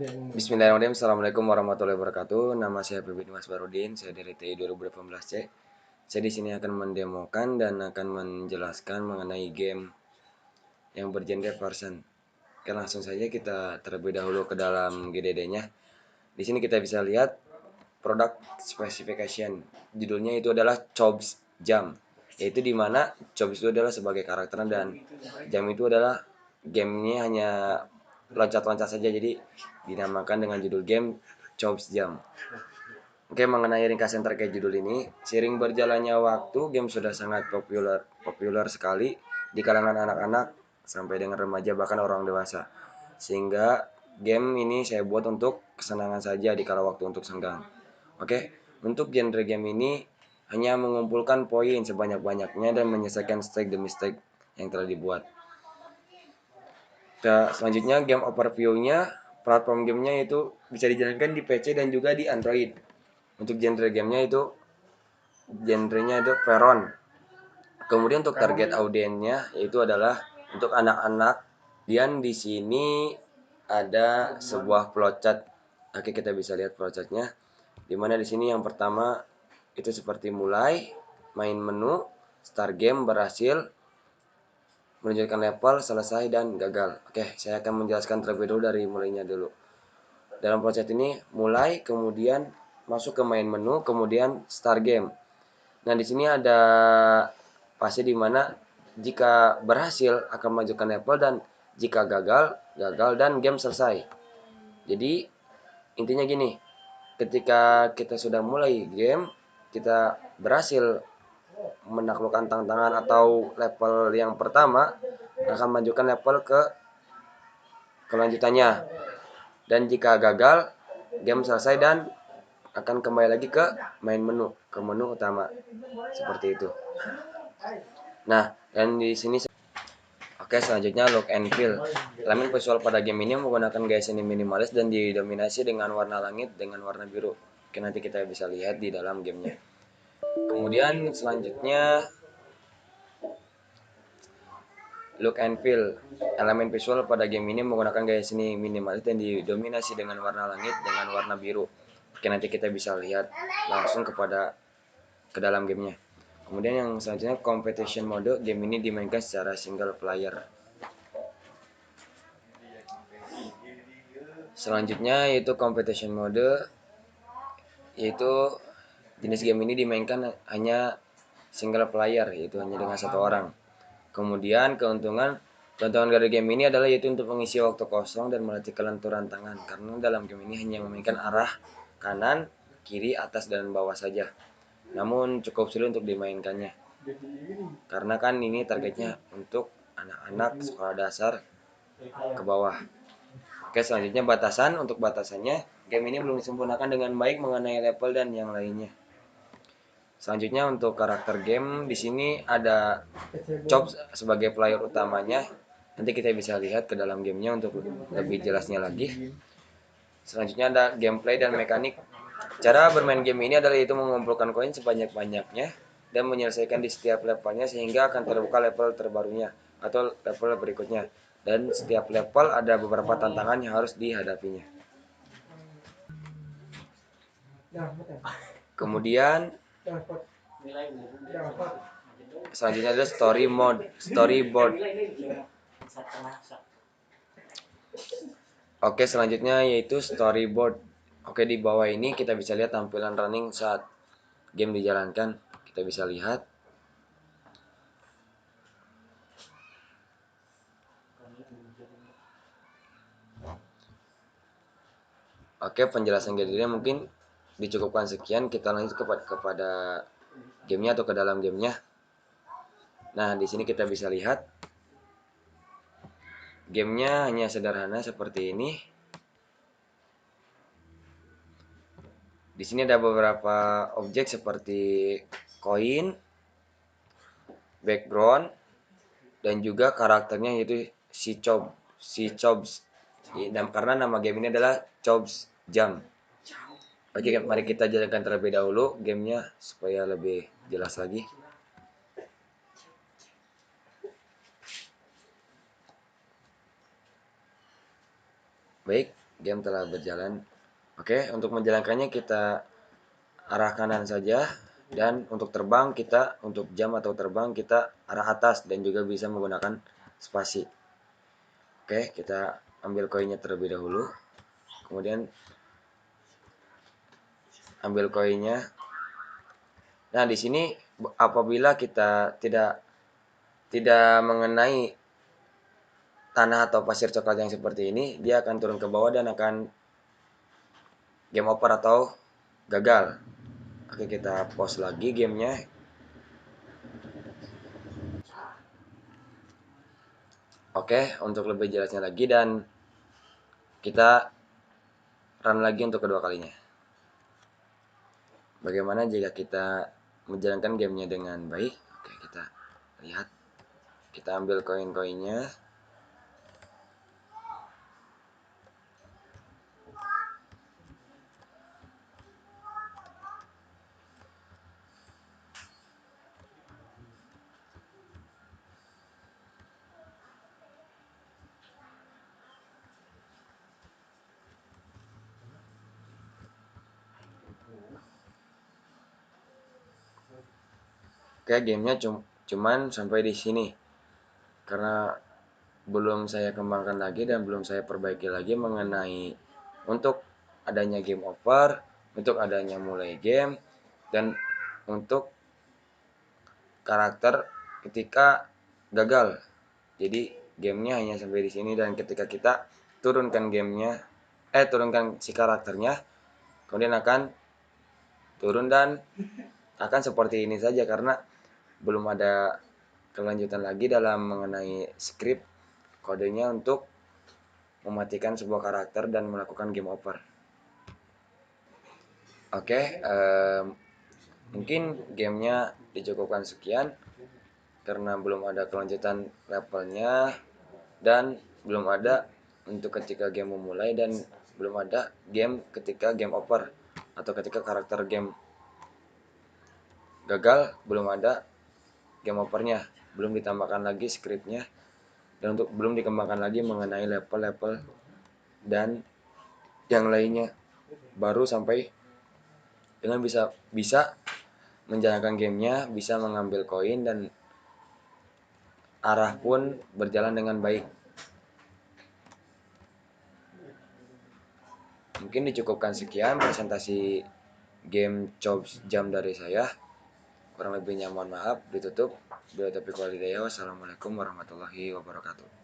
Bismillahirrahmanirrahim. Assalamualaikum warahmatullahi wabarakatuh. Nama saya Bibi Dimas Barudin. Saya dari TI 2018C. Saya di sini akan mendemokan dan akan menjelaskan mengenai game yang bergenre person. Oke, langsung saja kita terlebih dahulu ke dalam GDD-nya. Di sini kita bisa lihat product specification. Judulnya itu adalah Chobs Jam. Yaitu di mana Chobs itu adalah sebagai karakter dan Jam itu adalah gamenya hanya loncat-loncat saja, jadi dinamakan dengan judul game Chobs Jam. Oke, mengenai ringkasan terkait judul ini, seiring berjalannya waktu, game sudah sangat populer sekali di kalangan anak-anak sampai dengan remaja bahkan orang dewasa. Sehingga game ini saya buat untuk kesenangan saja di kala waktu untuk senggang. Oke, untuk genre game ini hanya mengumpulkan poin sebanyak-banyaknya dan menyelesaikan stake demi stake yang telah dibuat. Selanjutnya game overview-nya, platform gamenya itu bisa dijalankan di PC dan juga di Android. Untuk genre gamenya itu genrenya itu Veron. Kemudian untuk target audiensnya yaitu adalah untuk anak-anak. Dan di sini ada sebuah flowchart. Oke, kita bisa lihat flowchartnya. Dimana di sini yang pertama itu seperti mulai, main menu, start game, berhasil, menunjukkan level, selesai, dan gagal. Oke, saya akan menjelaskan terlebih dulu dari mulainya dulu. Dalam proses ini, mulai, kemudian masuk ke main menu, kemudian start game. Nah, di sini ada fase di mana jika berhasil akan melanjutkan level dan jika gagal, gagal dan game selesai. Jadi, intinya gini, ketika kita sudah mulai game, kita berhasil menaklukkan tantangan atau level yang pertama, akan melanjutkan level ke kelanjutannya. Dan jika gagal, game selesai dan akan kembali lagi ke main menu, ke menu utama. Seperti itu. Nah, dan di sini oke, selanjutnya look and feel. Elemen visual pada game ini menggunakan gaya seni minimalis dan didominasi dengan warna langit dengan warna biru. Oke, nanti kita bisa lihat di dalam gamenya. Kemudian selanjutnya look and feel. Elemen visual pada game ini menggunakan gaya seni minimalis dan didominasi dengan warna langit dengan warna biru. Oke, nanti kita bisa lihat langsung ke dalam gamenya. Kemudian yang selanjutnya competition mode. Game ini dimainkan secara single player. Selanjutnya yaitu competition mode, yaitu jenis game ini dimainkan hanya single player, yaitu hanya dengan satu orang. Kemudian keuntungan dari game ini adalah yaitu untuk mengisi waktu kosong dan melatih kelenturan tangan, karena dalam game ini hanya memainkan arah kanan, kiri, atas, dan bawah saja. Namun cukup sulit untuk dimainkannya, karena kan ini targetnya untuk anak-anak sekolah dasar ke bawah. Oke, selanjutnya batasan. Untuk batasannya, game ini belum disempurnakan dengan baik mengenai level dan yang lainnya. Selanjutnya untuk karakter game, di sini ada Chops sebagai player utamanya. Nanti kita bisa lihat ke dalam gamenya untuk lebih jelasnya lagi. Selanjutnya ada gameplay dan mekanik. Cara bermain game ini adalah yaitu mengumpulkan koin sebanyak-banyaknya dan menyelesaikan di setiap levelnya sehingga akan terbuka level terbarunya atau level berikutnya. Dan setiap level ada beberapa tantangan yang harus dihadapinya. Kemudian selanjutnya ada storyboard. Oke, selanjutnya yaitu storyboard. Oke, di bawah ini kita bisa lihat tampilan running saat game dijalankan. Kita bisa lihat. Oke, penjelasan gameplay mungkin dicukupkan sekian. Kita lanjut kepada gamenya atau ke dalam gamenya. Nah, di sini kita bisa lihat gamenya hanya sederhana seperti ini. Di sini ada beberapa objek seperti koin, background, dan juga karakternya yaitu si Chobs. Karena nama game ini adalah Chobs Jam. Oke, mari kita jalankan terlebih dahulu gamenya supaya lebih jelas lagi. Baik, game telah berjalan. Oke, untuk menjalankannya kita arah kanan saja, dan untuk terbang kita, untuk jam atau terbang kita arah atas dan juga bisa menggunakan spasi. Oke, kita ambil koinnya terlebih dahulu, kemudian ambil koinnya. Nah, di sini apabila kita tidak mengenai tanah atau pasir coklat yang seperti ini, dia akan turun ke bawah dan akan game over atau gagal. Oke, kita pause lagi gamenya. Oke, untuk lebih jelasnya lagi, dan kita run lagi untuk kedua kalinya. Bagaimana jika kita menjalankan gamenya dengan baik? Oke, kita lihat. Kita ambil koin-koinnya. Oke, gamenya cuman sampai di sini. Karena belum saya kembangkan lagi dan belum saya perbaiki lagi mengenai untuk adanya game over, untuk adanya mulai game, dan untuk karakter ketika gagal. Jadi gamenya hanya sampai di sini, dan ketika kita turunkan turunkan si karakternya, kemudian akan turun dan akan seperti ini saja karena belum ada kelanjutan lagi dalam mengenai script kodenya untuk mematikan sebuah karakter dan melakukan game over. Oke, mungkin gamenya dicukupkan sekian karena belum ada kelanjutan levelnya dan belum ada untuk ketika game memulai, dan belum ada game ketika game over atau ketika karakter game gagal, belum ada game overnya, belum ditambahkan lagi scriptnya, dan untuk belum dikembangkan lagi mengenai level-level dan yang lainnya, baru sampai dengan bisa menjalankan gamenya, bisa mengambil koin, dan arah pun berjalan dengan baik. Mungkin dicukupkan sekian presentasi game Chops Jam dari saya. Kurang lebihnya mohon maaf, ditutup. Wassalamualaikum warahmatullahi wabarakatuh.